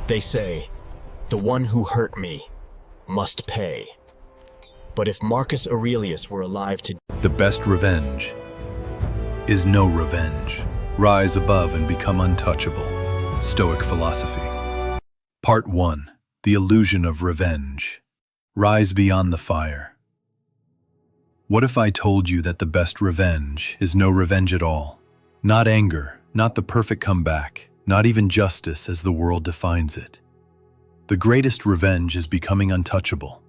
They say, the one who hurt me must pay. But if Marcus Aurelius were alive today, The best revenge is no revenge. Rise above and become untouchable. Stoic Philosophy. Part 1. The Illusion of Revenge. Rise beyond the fire. What if I told you that the best revenge is no revenge at all? Not anger, not the perfect comeback, not even justice as the world defines it. The greatest revenge is becoming untouchable.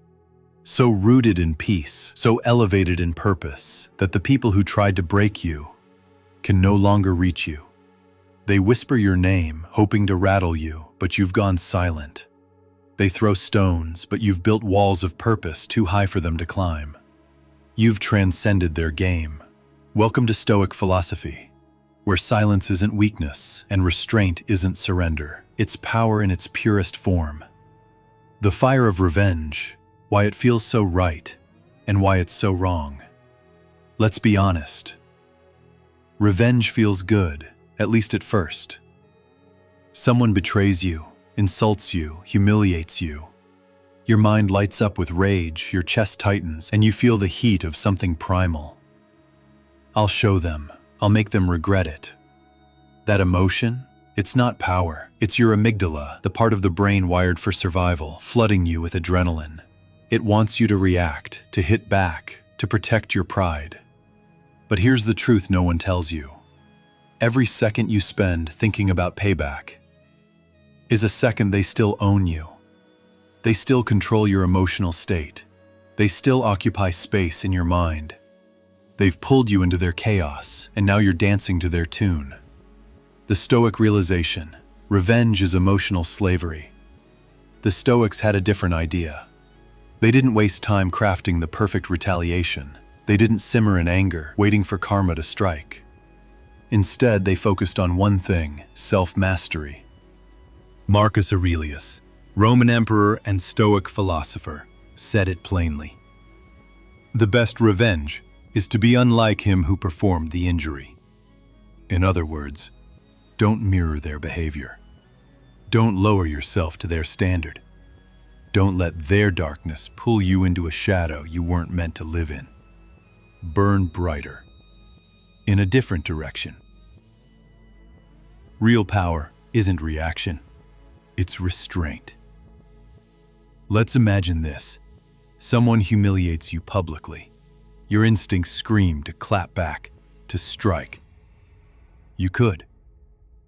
So rooted in peace, so elevated in purpose, that the people who tried to break you can no longer reach you. They whisper your name, hoping to rattle you, but you've gone silent. They throw stones, but you've built walls of purpose too high for them to climb. You've transcended their game. Welcome to Stoic Philosophy, where silence isn't weakness and restraint isn't surrender. It's power in its purest form. The fire of revenge, why it feels so right, and why it's so wrong. Let's be honest. Revenge feels good, at least at first. Someone betrays you, insults you, humiliates you. Your mind lights up with rage, your chest tightens, and you feel the heat of something primal. I'll show them. I'll make them regret it. That emotion? It's not power. It's your amygdala, the part of the brain wired for survival, flooding you with adrenaline. It wants you to react, to hit back, to protect your pride. But here's the truth no one tells you. Every second you spend thinking about payback is a second they still own you. They still control your emotional state. They still occupy space in your mind. They've pulled you into their chaos, and now you're dancing to their tune. The Stoic realization: revenge is emotional slavery. The Stoics had a different idea. They didn't waste time crafting the perfect retaliation. They didn't simmer in anger, waiting for karma to strike. Instead, they focused on one thing: self-mastery. Marcus Aurelius, Roman emperor and Stoic philosopher, said it plainly. The best revenge is to be unlike him who performed the injury. In other words, don't mirror their behavior. Don't lower yourself to their standard. Don't let their darkness pull you into a shadow you weren't meant to live in. Burn brighter, in a different direction. Real power isn't reaction, it's restraint. Let's imagine this. Someone humiliates you publicly. Your instincts scream to clap back, to strike. You could.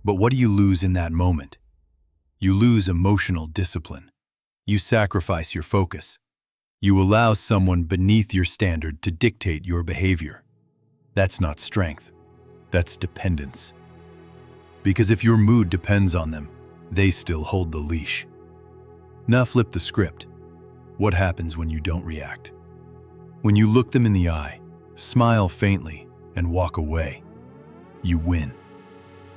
But what do you lose in that moment? You lose emotional discipline. You sacrifice your focus. You allow someone beneath your standard to dictate your behavior. That's not strength. That's dependence. Because if your mood depends on them, they still hold the leash. Now flip the script. What happens when you don't react? When you look them in the eye, smile faintly, and walk away, you win.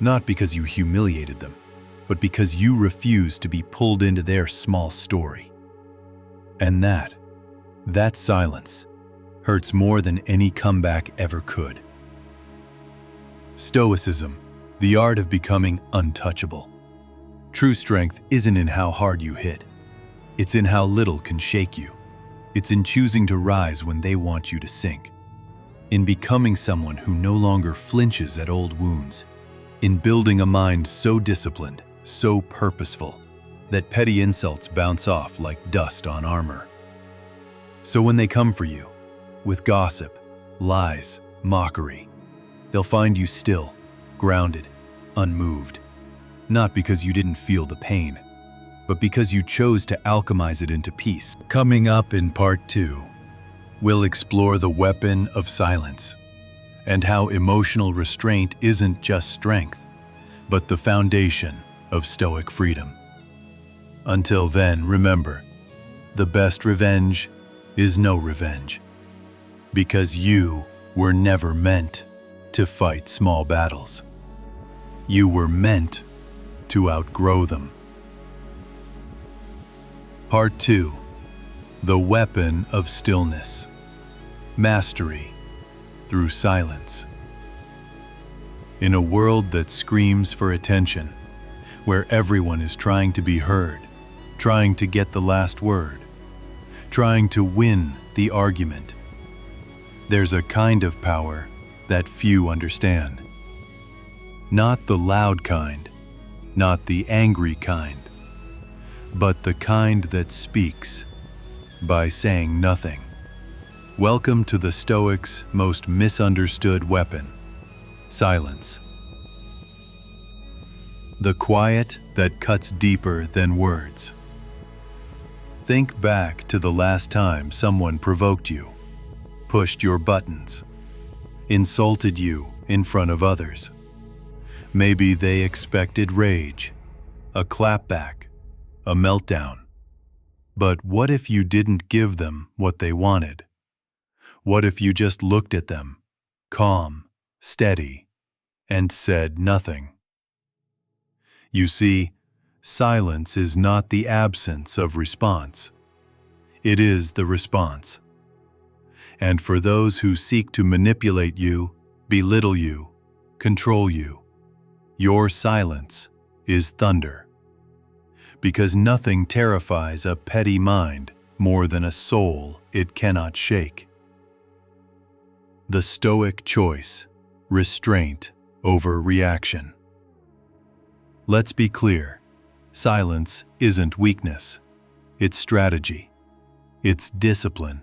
Not because you humiliated them, but because you refuse to be pulled into their small story. And that silence hurts more than any comeback ever could. Stoicism, the art of becoming untouchable. True strength isn't in how hard you hit. It's in how little can shake you. It's in choosing to rise when they want you to sink. In becoming someone who no longer flinches at old wounds. In building a mind so disciplined, so purposeful, that petty insults bounce off like dust on armor. So when they come for you, with gossip, lies, mockery, they'll find you still, grounded, unmoved. Not because you didn't feel the pain, but because you chose to alchemize it into peace. Coming up in Part 2, we'll explore the weapon of silence, and how emotional restraint isn't just strength, but the foundation of Stoic freedom. Until then, remember, the best revenge is no revenge, because you were never meant to fight small battles. You were meant to outgrow them. Part 2. The weapon of stillness. Mastery through silence. In a world that screams for attention, where everyone is trying to be heard, trying to get the last word, trying to win the argument. There's a kind of power that few understand. Not the loud kind, not the angry kind, but the kind that speaks by saying nothing. Welcome to the Stoics' most misunderstood weapon, silence. The quiet that cuts deeper than words. Think back to the last time someone provoked you, pushed your buttons, insulted you in front of others. Maybe they expected rage, a clapback, a meltdown. But what if you didn't give them what they wanted? What if you just looked at them, calm, steady, and said nothing? You see, silence is not the absence of response. It is the response. And for those who seek to manipulate you, belittle you, control you, your silence is thunder. Because nothing terrifies a petty mind more than a soul it cannot shake. The Stoic choice, restraint over reaction. Let's be clear, silence isn't weakness. It's strategy. It's discipline.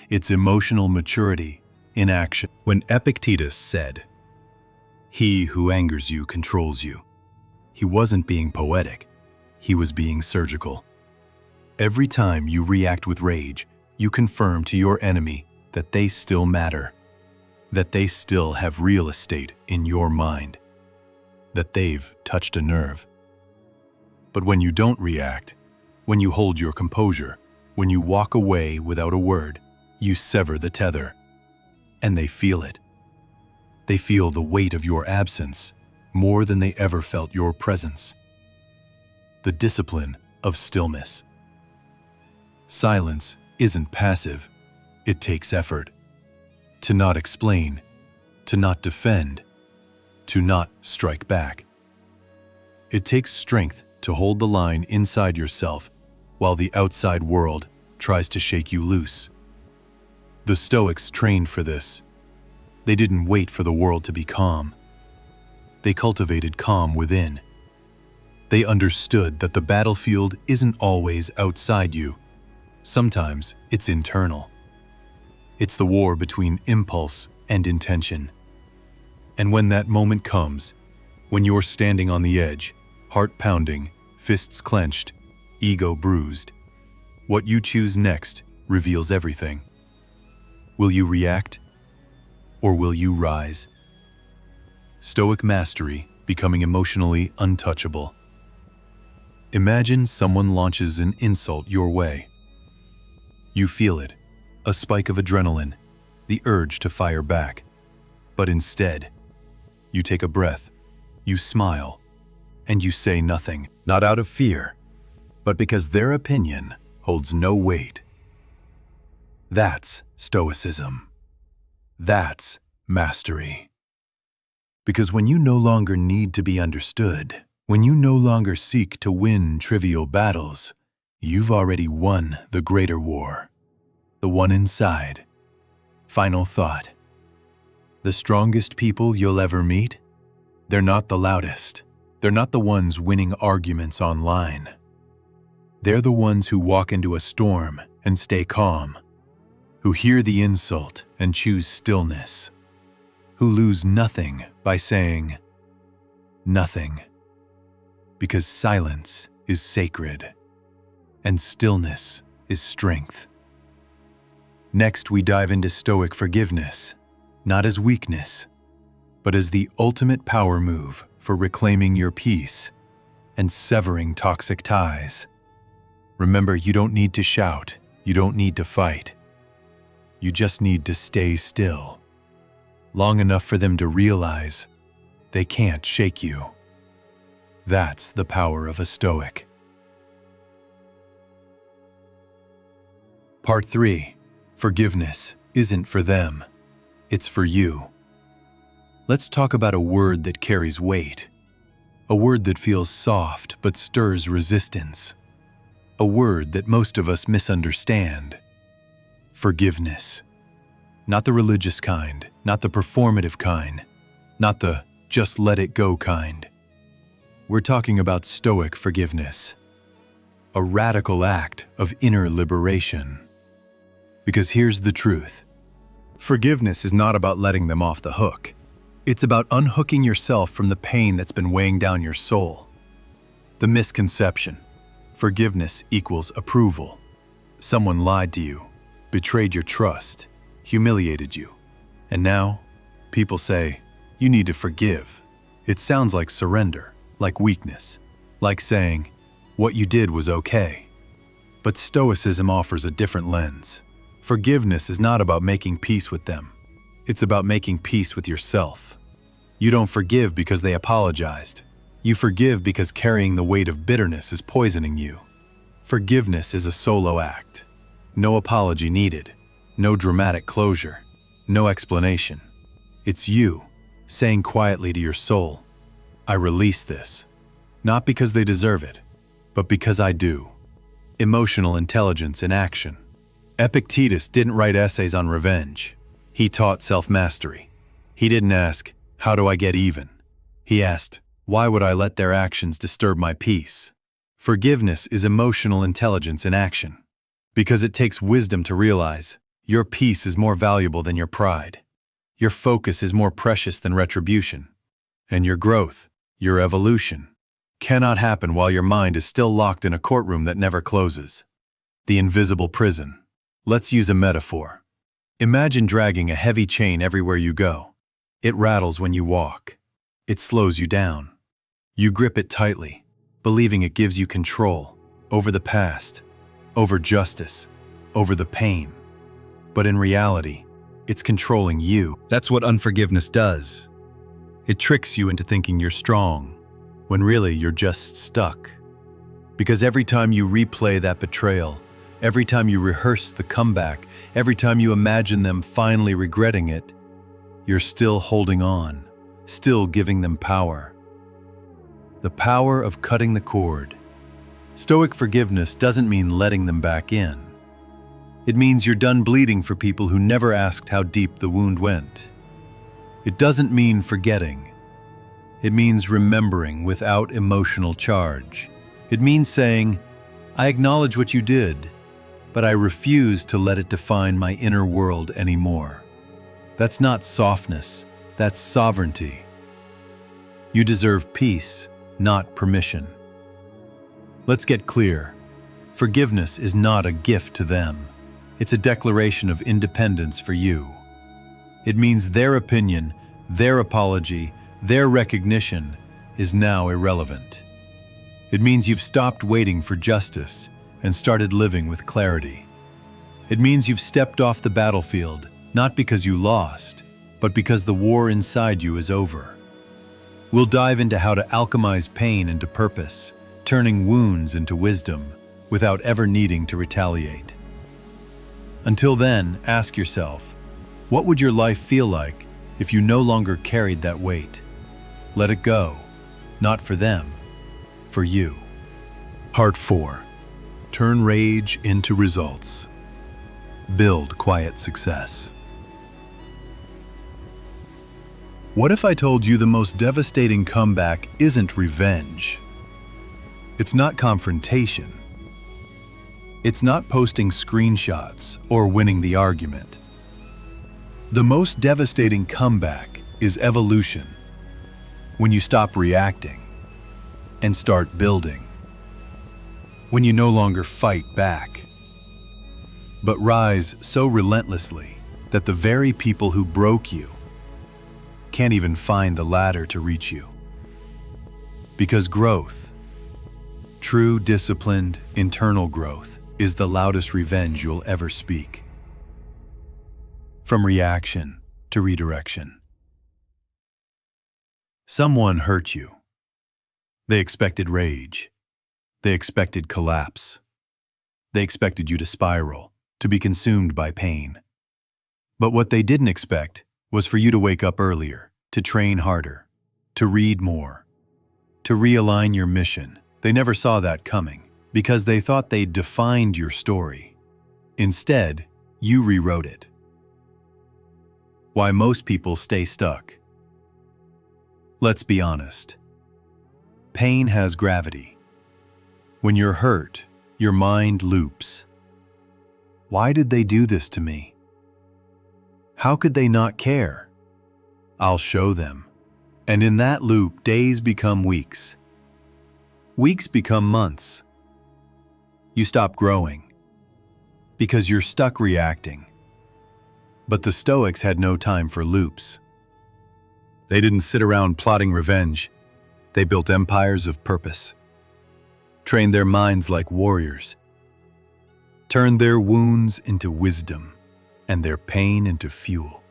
It's emotional maturity in action. When Epictetus said, "He who angers you controls you," he wasn't being poetic. He was being surgical. Every time you react with rage, you confirm to your enemy that they still matter, that they still have real estate in your mind, that they've touched a nerve. But when you don't react, when you hold your composure, when you walk away without a word, you sever the tether. And they feel it. They feel the weight of your absence more than they ever felt your presence. The discipline of stillness. Silence isn't passive. It takes effort. To not explain, to not defend, to not strike back. It takes strength to hold the line inside yourself while the outside world tries to shake you loose. The Stoics trained for this. They didn't wait for the world to be calm. They cultivated calm within. They understood that the battlefield isn't always outside you. Sometimes it's internal. It's the war between impulse and intention. And when that moment comes, when you're standing on the edge, heart pounding, fists clenched, ego bruised, what you choose next reveals everything. Will you react? Or will you rise? Stoic mastery, becoming emotionally untouchable. Imagine someone launches an insult your way. You feel it, a spike of adrenaline, the urge to fire back. But instead, you take a breath, you smile, and you say nothing, not out of fear, but because their opinion holds no weight. That's Stoicism. That's mastery. Because when you no longer need to be understood, when you no longer seek to win trivial battles, you've already won the greater war, the one inside. Final thought. The strongest people you'll ever meet, they're not the loudest. They're not the ones winning arguments online. They're the ones who walk into a storm and stay calm, who hear the insult and choose stillness, who lose nothing by saying nothing. Because silence is sacred, and stillness is strength. Next, we dive into Stoic forgiveness, not as weakness, but as the ultimate power move for reclaiming your peace and severing toxic ties. Remember, you don't need to shout, you don't need to fight. You just need to stay still, long enough for them to realize they can't shake you. That's the power of a Stoic. Part 3. Forgiveness isn't for them, it's for you. Let's talk about a word that carries weight. A word that feels soft but stirs resistance. A word that most of us misunderstand. Forgiveness. Not the religious kind, not the performative kind, not the just let it go kind. We're talking about Stoic forgiveness. A radical act of inner liberation. Because here's the truth. Forgiveness is not about letting them off the hook. It's about unhooking yourself from the pain that's been weighing down your soul. The misconception. Forgiveness equals approval. Someone lied to you, betrayed your trust, humiliated you. And now, people say, you need to forgive. It sounds like surrender, like weakness, like saying, what you did was okay. But Stoicism offers a different lens. Forgiveness is not about making peace with them. It's about making peace with yourself. You don't forgive because they apologized. You forgive because carrying the weight of bitterness is poisoning you. Forgiveness is a solo act. No apology needed. No dramatic closure. No explanation. It's you saying quietly to your soul, I release this. Not because they deserve it, but because I do. Emotional intelligence in action. Epictetus didn't write essays on revenge. He taught self-mastery. He didn't ask, how do I get even? He asked, why would I let their actions disturb my peace? Forgiveness is emotional intelligence in action. Because it takes wisdom to realize your peace is more valuable than your pride. Your focus is more precious than retribution. And your growth, your evolution, cannot happen while your mind is still locked in a courtroom that never closes. The invisible prison. Let's use a metaphor. Imagine dragging a heavy chain everywhere you go. It rattles when you walk. It slows you down. You grip it tightly, believing it gives you control over the past, over justice, over the pain. But in reality, it's controlling you. That's what unforgiveness does. It tricks you into thinking you're strong, when really you're just stuck. Because every time you replay that betrayal, every time you rehearse the comeback, every time you imagine them finally regretting it, you're still holding on, still giving them power. The power of cutting the cord. Stoic forgiveness doesn't mean letting them back in. It means you're done bleeding for people who never asked how deep the wound went. It doesn't mean forgetting. It means remembering without emotional charge. It means saying, I acknowledge what you did, but I refuse to let it define my inner world anymore. That's not softness, that's sovereignty. You deserve peace, not permission. Let's get clear. Forgiveness is not a gift to them. It's a declaration of independence for you. It means their opinion, their apology, their recognition is now irrelevant. It means you've stopped waiting for justice and started living with clarity. It means you've stepped off the battlefield, not because you lost, but because the war inside you is over. We'll dive into how to alchemize pain into purpose, turning wounds into wisdom, without ever needing to retaliate. Until then, ask yourself, what would your life feel like if you no longer carried that weight? Let it go, not for them, for you. Part 4. Turn rage into results. Build quiet success. What if I told you the most devastating comeback isn't revenge? It's not confrontation. It's not posting screenshots or winning the argument. The most devastating comeback is evolution. When you stop reacting and start building. When you no longer fight back, but rise so relentlessly that the very people who broke you can't even find the ladder to reach you. Because growth, true disciplined internal growth, is the loudest revenge you'll ever speak. From reaction to redirection. Someone hurt you. They expected rage. They expected collapse. They expected you to spiral, to be consumed by pain. But what they didn't expect was for you to wake up earlier, to train harder, to read more, to realign your mission. They never saw that coming because they thought they defined your story. Instead, you rewrote it. Why most people stay stuck. Let's be honest. Pain has gravity. When you're hurt, your mind loops. Why did they do this to me? How could they not care? I'll show them. And in that loop, days become weeks. Weeks become months. You stop growing because you're stuck reacting. But the Stoics had no time for loops. They didn't sit around plotting revenge. They built empires of purpose, trained their minds like warriors, turned their wounds into wisdom and their pain into fuel.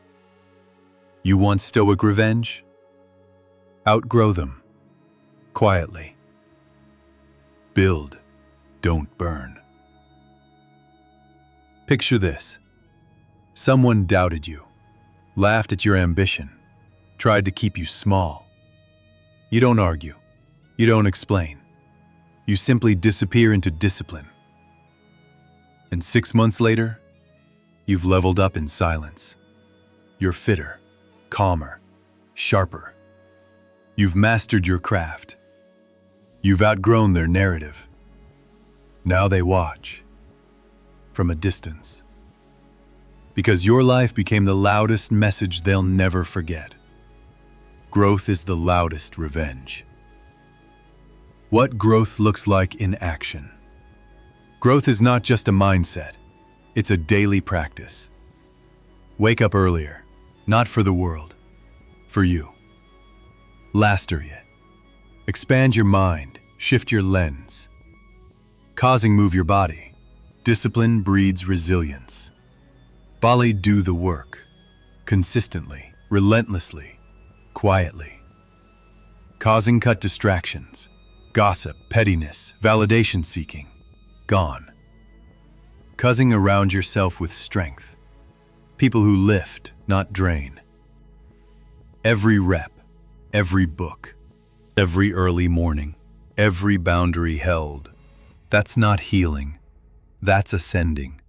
You want Stoic revenge? Outgrow them, quietly. Build, don't burn. Picture this. Someone doubted you, laughed at your ambition, tried to keep you small. You don't argue. You don't explain. You simply disappear into discipline. And 6 months later, you've leveled up in silence. You're fitter, calmer, sharper. You've mastered your craft. You've outgrown their narrative. Now they watch from a distance. Because your life became the loudest message they'll never forget. Growth is the loudest revenge. What growth looks like in action. Growth is not just a mindset, it's a daily practice. Wake up earlier, not for the world, for you. Laster it. Expand your mind, shift your lens. Causing move your body. Discipline breeds resilience. Bali do the work, consistently, relentlessly, quietly. Causing cut distractions, gossip, pettiness, validation seeking, gone. Causing around yourself with strength, people who lift, not drain. Every rep, every book, every early morning, every boundary held. That's not healing, that's ascending.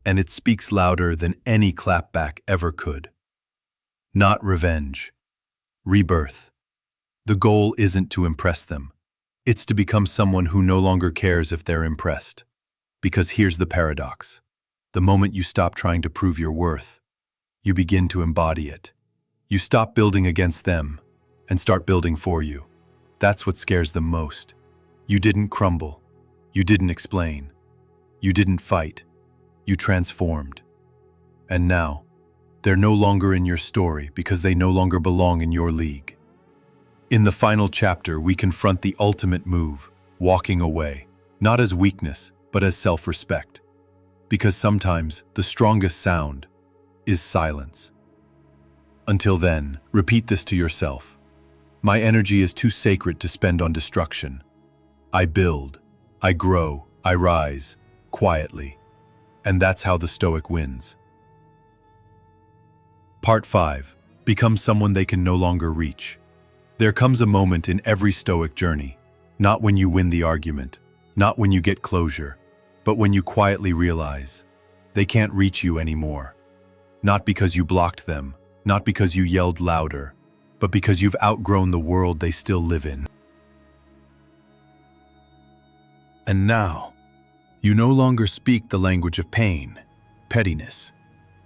And it speaks louder than any clapback ever could. Not revenge, rebirth. The goal isn't to impress them. It's to become someone who no longer cares if they're impressed. Because here's the paradox. The moment you stop trying to prove your worth, you begin to embody it. You stop building against them and start building for you. That's what scares them most. You didn't crumble. You didn't explain. You didn't fight. You transformed. And now, they're no longer in your story because they no longer belong in your league. In the final chapter, we confront the ultimate move, walking away, not as weakness, but as self-respect. Because sometimes the strongest sound is silence. Until then, repeat this to yourself. My energy is too sacred to spend on destruction. I build, I grow, I rise, quietly. And that's how the Stoic wins. Part 5. Become someone they can no longer reach. There comes a moment in every Stoic journey, not when you win the argument, not when you get closure, but when you quietly realize they can't reach you anymore. Not because you blocked them, not because you yelled louder, but because you've outgrown the world they still live in. And now, you no longer speak the language of pain, pettiness,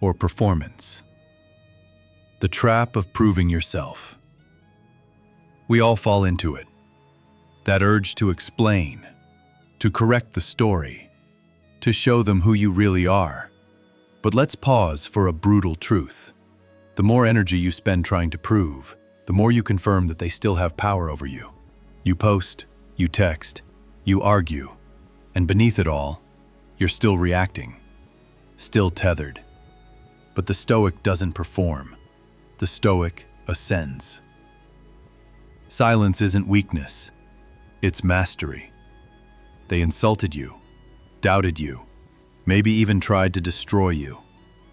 or performance. The trap of proving yourself. We all fall into it. That urge to explain, to correct the story, to show them who you really are. But let's pause for a brutal truth. The more energy you spend trying to prove, the more you confirm that they still have power over you. You post, you text, you argue, and beneath it all, you're still reacting, still tethered. But the Stoic doesn't perform. The Stoic ascends. Silence isn't weakness, it's mastery. They insulted you, doubted you, maybe even tried to destroy you,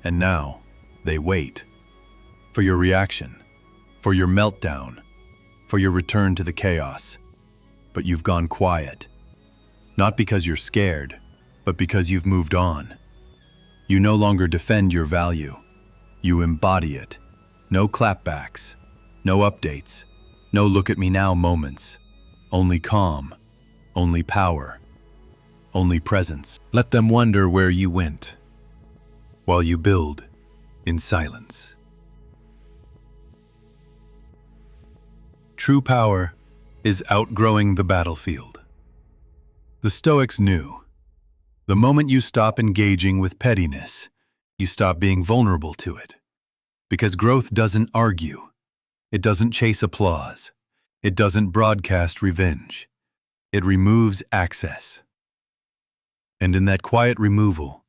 and now they wait for your reaction, for your meltdown, for your return to the chaos. but you've gone quiet. Not because you're scared, but because you've moved on. You no longer defend your value. You embody it. No clapbacks, no updates, no look at me now moments. Only calm, only power, only presence. Let them wonder where you went, while you build in silence. True power is outgrowing the battlefield. The Stoics knew, the moment you stop engaging with pettiness, you stop being vulnerable to it. Because growth doesn't argue, it doesn't chase applause, it doesn't broadcast revenge. It removes access. And in that quiet removal,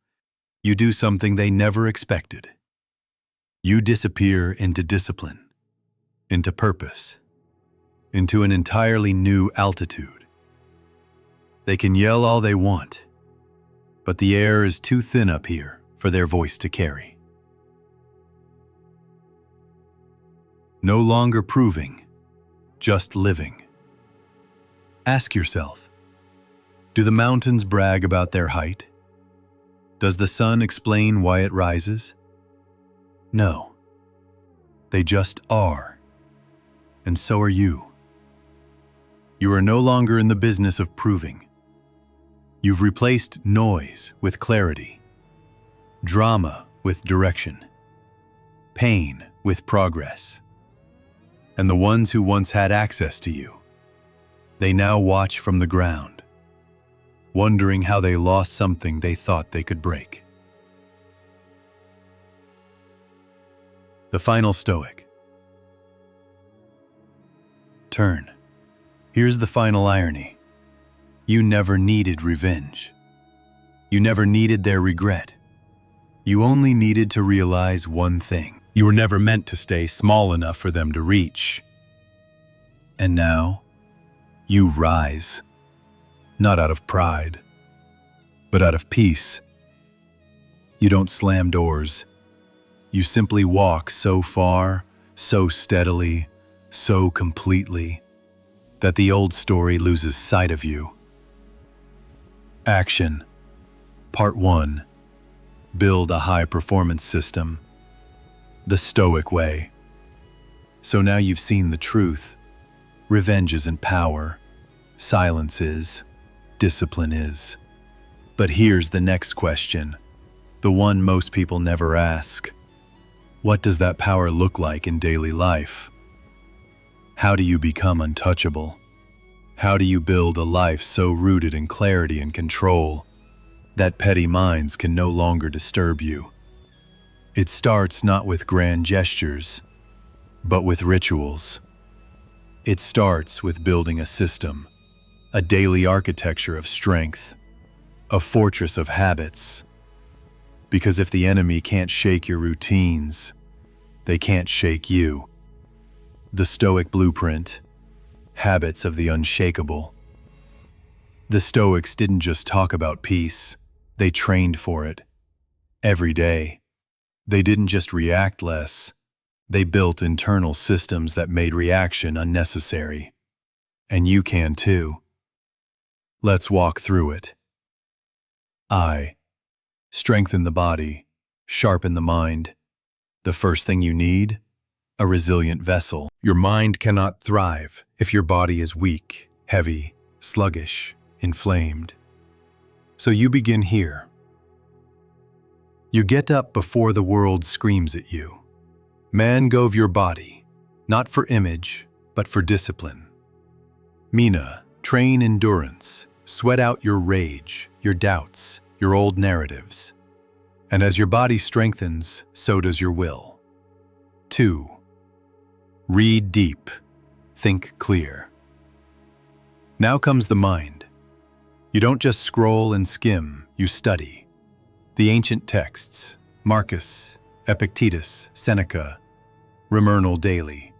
you do something they never expected. You disappear into discipline, into purpose, into an entirely new altitude. They can yell all they want, but the air is too thin up here for their voice to carry. No longer proving, just living. Ask yourself, do the mountains brag about their height? Does the sun explain why it rises? No. They just are. And so are you. You are no longer in the business of proving. You've replaced noise with clarity, drama with direction, pain with progress. And the ones who once had access to you, they now watch from the ground, wondering how they lost something they thought they could break. The final Stoic. Turn. Here's the final irony. You never needed revenge. You never needed their regret. You only needed to realize one thing. You were never meant to stay small enough for them to reach. And now, you rise. Not out of pride, but out of peace. You don't slam doors. You simply walk so far, so steadily, so completely, that the old story loses sight of you. Action. Part 1. Build a high-performance system. The Stoic Way. So now you've seen the truth. Revenge isn't power. Silence is. Discipline is. But here's the next question, the one most people never ask. What does that power look like in daily life? How do you become untouchable? How do you build a life so rooted in clarity and control that petty minds can no longer disturb you? It starts not with grand gestures, but with rituals. It starts with building a system, a daily architecture of strength, a fortress of habits. Because if the enemy can't shake your routines, they can't shake you. The Stoic blueprint, habits of the unshakable. The Stoics didn't just talk about peace, they trained for it. Every day. They didn't just react less, they built internal systems that made reaction unnecessary. And you can too. Let's walk through it. I. Strengthen the body, sharpen the mind. The first thing you need? A resilient vessel. Your mind cannot thrive if your body is weak, heavy, sluggish, inflamed. So you begin here. You get up before the world screams at you. Man gove your body, not for image, but for discipline. Mina, train endurance, sweat out your rage, your doubts, your old narratives. And as your body strengthens, so does your will. 2. Read deep, think clear. Now comes the mind. You don't just scroll and skim, you study. The ancient texts, Marcus, Epictetus, Seneca, Remurnal daily.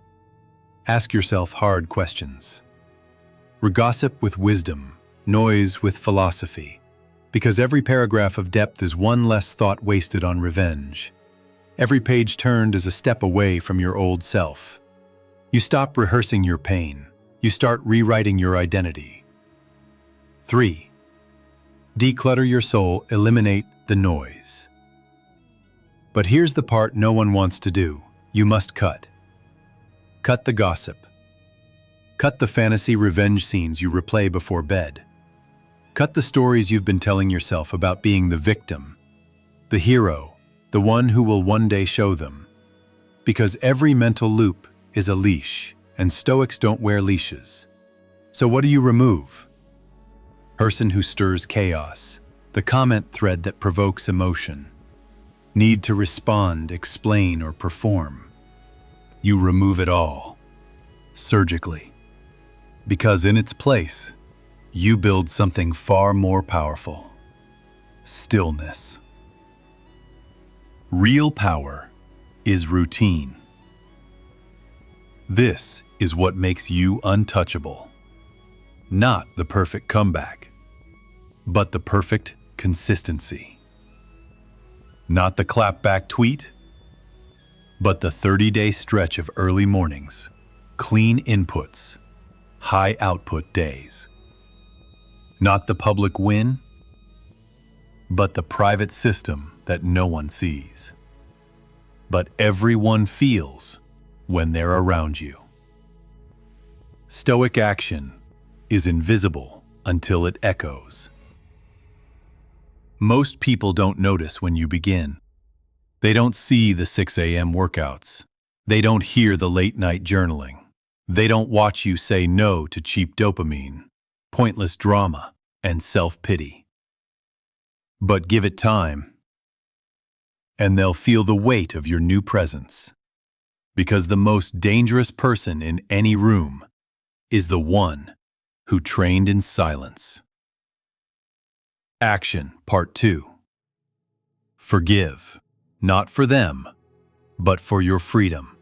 Ask yourself hard questions. Regossip with wisdom, noise with philosophy, because every paragraph of depth is one less thought wasted on revenge. Every page turned is a step away from your old self. You stop rehearsing your pain. You start rewriting your identity. 3. Declutter your soul, eliminate the noise. But here's the part no one wants to do. You must cut. Cut the gossip. Cut the fantasy revenge scenes you replay before bed. Cut the stories you've been telling yourself about being the victim, the hero, the one who will one day show them. Because every mental loop is a leash, and Stoics don't wear leashes. So what do you remove? Person who stirs chaos, the comment thread that provokes emotion. Need to respond, explain, or perform. You remove it all, surgically. Because in its place, you build something far more powerful. Stillness. Real power is routine. This is what makes you untouchable. Not the perfect comeback, but the perfect consistency. Not the clapback tweet, but the 30-day stretch of early mornings, clean inputs, high output days. Not the public win, but the private system that no one sees. But everyone feels when they're around you. Stoic action is invisible until it echoes. Most people don't notice when you begin. They don't see the 6 a.m. workouts. They don't hear the late-night journaling. They don't watch you say no to cheap dopamine, pointless drama, and self-pity. But give it time, and they'll feel the weight of your new presence. Because the most dangerous person in any room is the one who trained in silence. Action, Part 2. Forgive, not for them, but for your freedom.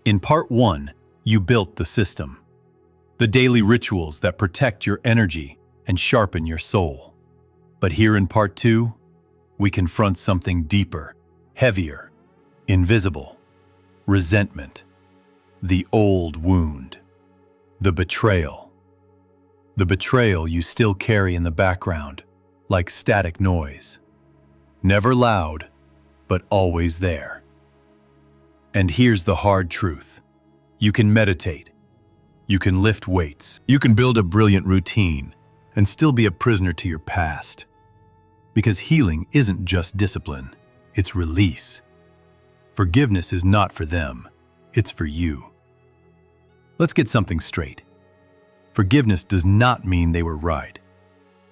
In Part 1, you built the system, the daily rituals that protect your energy and sharpen your soul. But here in Part 2, we confront something deeper, heavier, invisible: resentment, the old wound, the betrayal. The betrayal you still carry in the background, like static noise. Never loud, but always there. And here's the hard truth. You can meditate. You can lift weights. You can build a brilliant routine and still be a prisoner to your past. Because healing isn't just discipline, it's release. Forgiveness is not for them, it's for you. Let's get something straight. Forgiveness does not mean they were right.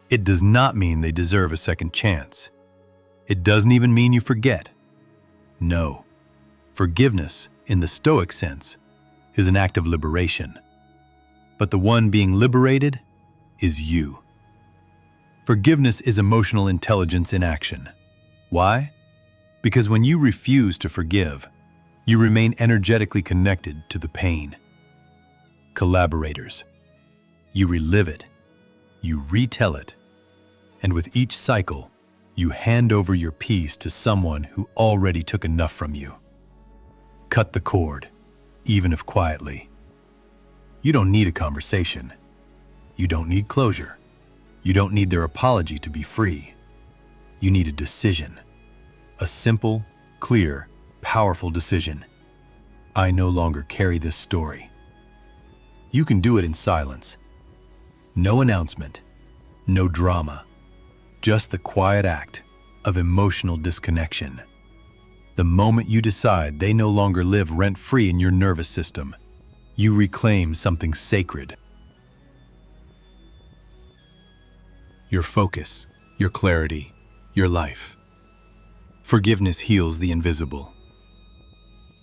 It does not mean they deserve a second chance. It doesn't even mean you forget. No. Forgiveness, in the Stoic sense, is an act of liberation. But the one being liberated is you. Forgiveness is emotional intelligence in action. Why? Because when you refuse to forgive, you remain energetically connected to the pain. Collaborators. You relive it. You retell it. And with each cycle, you hand over your peace to someone who already took enough from you. Cut the cord, even if quietly. You don't need a conversation. You don't need closure. You don't need their apology to be free. You need a decision. A simple, clear, powerful decision. I no longer carry this story. You can do it in silence. No announcement, no drama. Just the quiet act of emotional disconnection. The moment you decide they no longer live rent-free in your nervous system, you reclaim something sacred. Your focus, your clarity, your life. Forgiveness heals the invisible.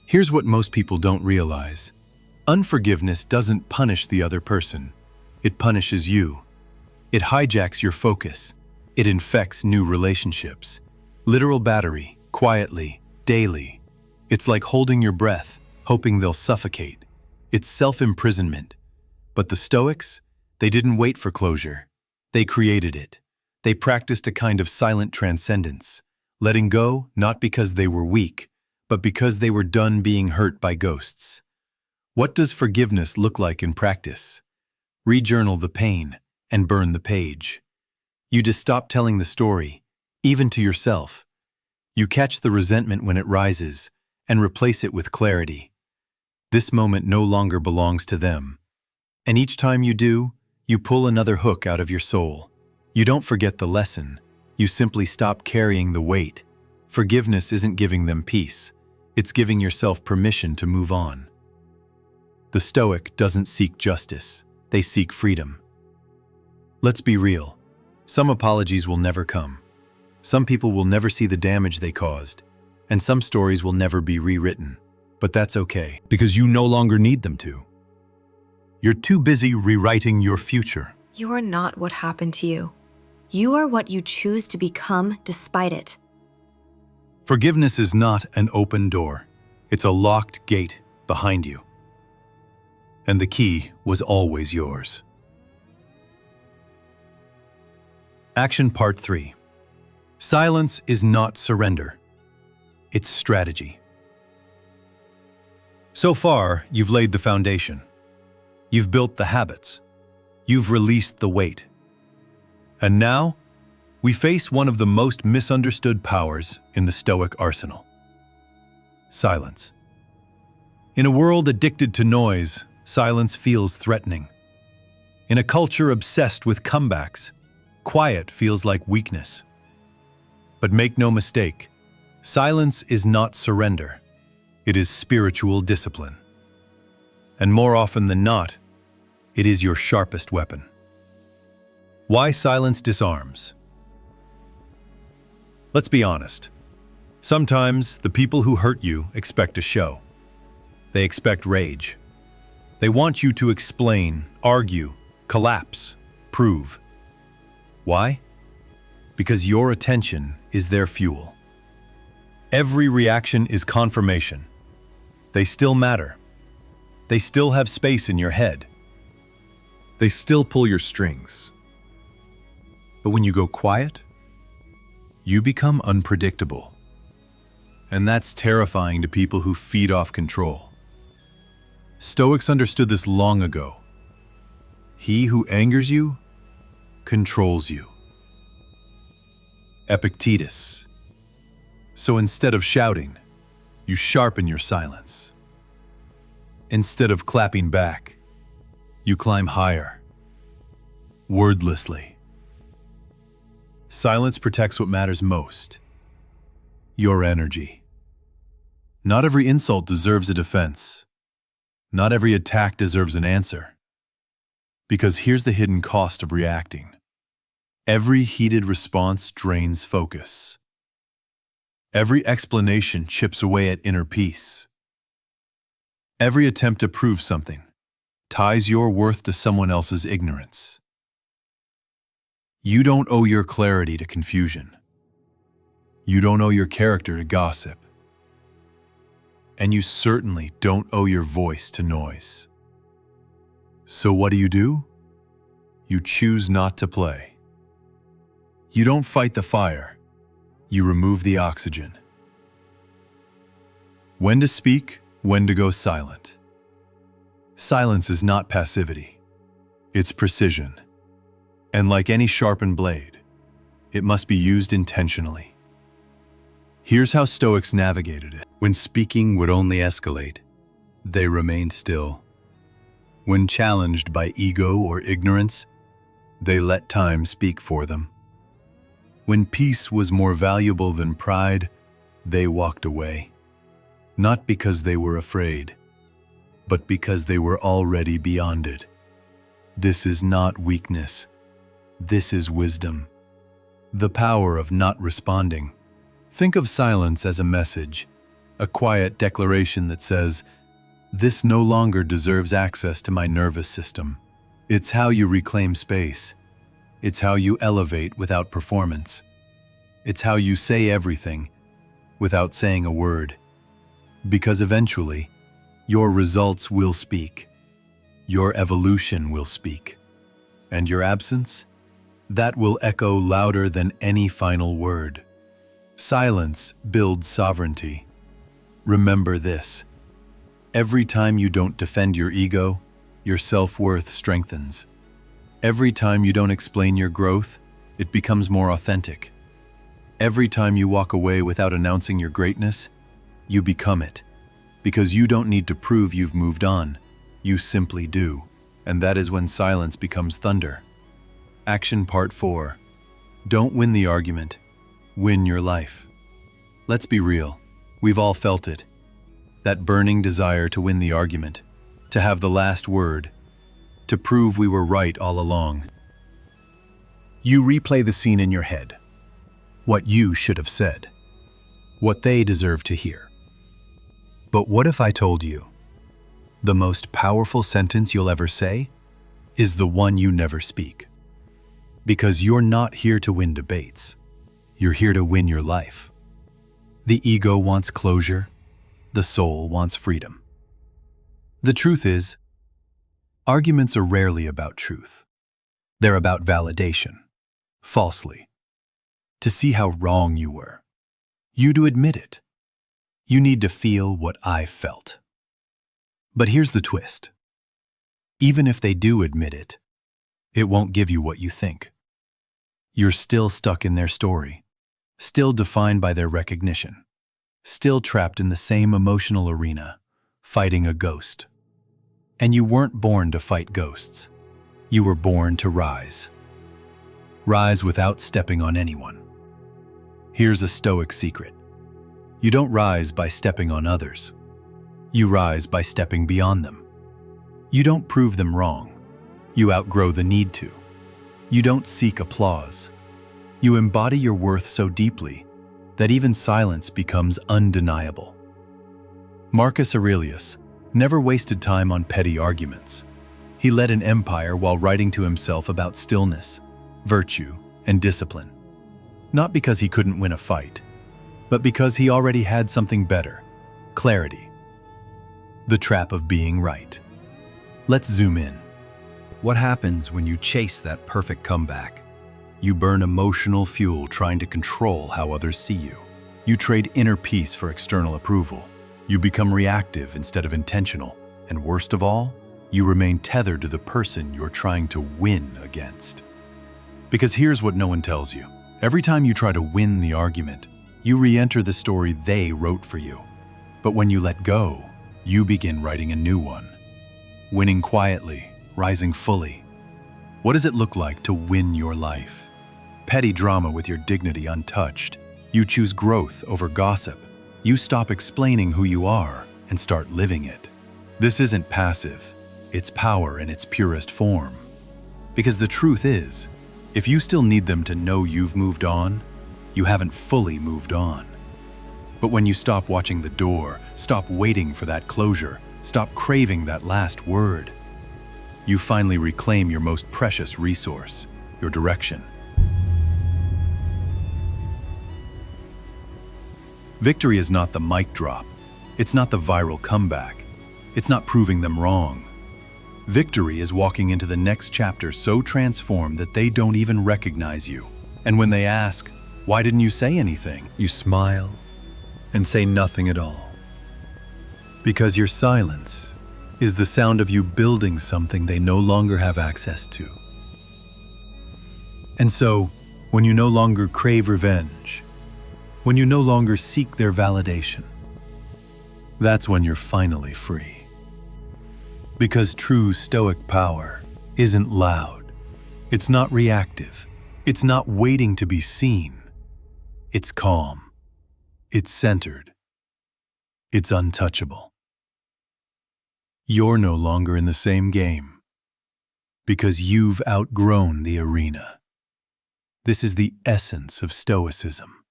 Here's what most people don't realize. Unforgiveness doesn't punish the other person. It punishes you. It hijacks your focus. It infects new relationships. Literal battery, quietly, daily. It's like holding your breath, hoping they'll suffocate. It's self-imprisonment. But the Stoics, they didn't wait for closure. They created it. They practiced a kind of silent transcendence, letting go not because they were weak, but because they were done being hurt by ghosts. What does forgiveness look like in practice? Rejournal the pain and burn the page. You just stop telling the story, even to yourself. You catch the resentment when it rises and replace it with clarity. This moment no longer belongs to them. And each time you do, you pull another hook out of your soul. You don't forget the lesson. You simply stop carrying the weight. Forgiveness isn't giving them peace. It's giving yourself permission to move on. The Stoic doesn't seek justice. They seek freedom. Let's be real. Some apologies will never come. Some people will never see the damage they caused. And some stories will never be rewritten. But that's okay, because you no longer need them to. You're too busy rewriting your future. You are not what happened to you. You are what you choose to become despite it. Forgiveness is not an open door. It's a locked gate behind you. And the key was always yours. Action Part 3. Silence is not surrender. It's strategy. So far, you've laid the foundation. You've built the habits. You've released the weight. And now, we face one of the most misunderstood powers in the Stoic arsenal. Silence. In a world addicted to noise, silence feels threatening. In a culture obsessed with comebacks, quiet feels like weakness. But make no mistake, silence is not surrender. It is spiritual discipline. And more often than not, it is your sharpest weapon. Why silence disarms? Let's be honest. Sometimes the people who hurt you expect a show. They expect rage. They want you to explain, argue, collapse, prove. Why? Because your attention is their fuel. Every reaction is confirmation. They still matter. They still have space in your head. They still pull your strings. But when you go quiet, you become unpredictable. And that's terrifying to people who feed off control. Stoics understood this long ago. He who angers you, controls you. Epictetus. So instead of shouting, you sharpen your silence. Instead of clapping back, you climb higher, wordlessly. Silence protects what matters most, your energy. Not every insult deserves a defense. Not every attack deserves an answer. Because here's the hidden cost of reacting. Every heated response drains focus. Every explanation chips away at inner peace. Every attempt to prove something ties your worth to someone else's ignorance. You don't owe your clarity to confusion. You don't owe your character to gossip. And you certainly don't owe your voice to noise. So what do? You choose not to play. You don't fight the fire. You remove the oxygen. When to speak, when to go silent. Silence is not passivity. It's precision. And like any sharpened blade, it must be used intentionally. Here's how Stoics navigated it. When speaking would only escalate, they remained still. When challenged by ego or ignorance, they let time speak for them. When peace was more valuable than pride, they walked away. Not because they were afraid, but because they were already beyond it. This is not weakness. This is wisdom. The power of not responding. Think of silence as a message, a quiet declaration that says, "This no longer deserves access to my nervous system." It's how you reclaim space. It's how you elevate without performance. It's how you say everything without saying a word. Because eventually, your results will speak. Your evolution will speak. And your absence? That will echo louder than any final word. Silence builds sovereignty. Remember this. Every time you don't defend your ego, your self-worth strengthens. Every time you don't explain your growth, it becomes more authentic. Every time you walk away without announcing your greatness, you become it. Because you don't need to prove you've moved on. You simply do. And that is when silence becomes thunder. Action Part 4. Don't win the argument. Win your life. Let's be real. We've all felt it. That burning desire to win the argument, to have the last word, to prove we were right all along. You replay the scene in your head. What you should have said. What they deserve to hear. But what if I told you, the most powerful sentence you'll ever say is the one you never speak? Because you're not here to win debates. You're here to win your life. The ego wants closure. The soul wants freedom. The truth is, arguments are rarely about truth. They're about validation, falsely. To see how wrong you were. You to admit it. You need to feel what I felt. But here's the twist. Even if they do admit it, it won't give you what you think. You're still stuck in their story, still defined by their recognition, still trapped in the same emotional arena, fighting a ghost. And you weren't born to fight ghosts. You were born to rise. Rise without stepping on anyone. Here's a Stoic secret. You don't rise by stepping on others. You rise by stepping beyond them. You don't prove them wrong. You outgrow the need to. You don't seek applause. You embody your worth so deeply that even silence becomes undeniable. Marcus Aurelius never wasted time on petty arguments. He led an empire while writing to himself about stillness, virtue, and discipline. Not because he couldn't win a fight, but because he already had something better, clarity. The trap of being right. Let's zoom in. What happens when you chase that perfect comeback? You burn emotional fuel trying to control how others see you. You trade inner peace for external approval. You become reactive instead of intentional. And worst of all, you remain tethered to the person you're trying to win against. Because here's what no one tells you. Every time you try to win the argument, you re-enter the story they wrote for you. But when you let go, you begin writing a new one. Winning quietly, rising fully. What does it look like to win your life? Petty drama with your dignity untouched. You choose growth over gossip. You stop explaining who you are and start living it. This isn't passive. It's power in its purest form. Because the truth is, if you still need them to know you've moved on, you haven't fully moved on. But when you stop watching the door, stop waiting for that closure, stop craving that last word, you finally reclaim your most precious resource, your direction. Victory is not the mic drop. It's not the viral comeback. It's not proving them wrong. Victory is walking into the next chapter so transformed that they don't even recognize you. And when they ask, "Why didn't you say anything?" you smile and say nothing at all. Because your silence is the sound of you building something they no longer have access to. And so, when you no longer crave revenge, when you no longer seek their validation, that's when you're finally free. Because true Stoic power isn't loud. It's not reactive. It's not waiting to be seen. It's calm. It's centered. It's untouchable. You're no longer in the same game because you've outgrown the arena. This is the essence of Stoicism.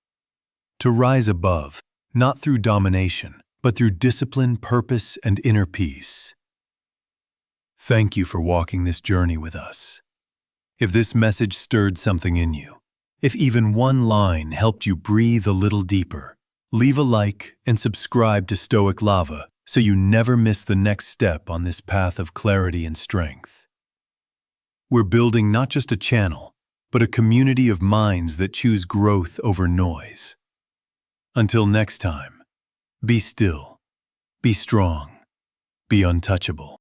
To rise above, not through domination, but through discipline, purpose, and inner peace. Thank you for walking this journey with us. If this message stirred something in you, if even one line helped you breathe a little deeper, leave a like and subscribe to Stoic Lava so you never miss the next step on this path of clarity and strength. We're building not just a channel, but a community of minds that choose growth over noise. Until next time, be still, be strong, Be untouchable.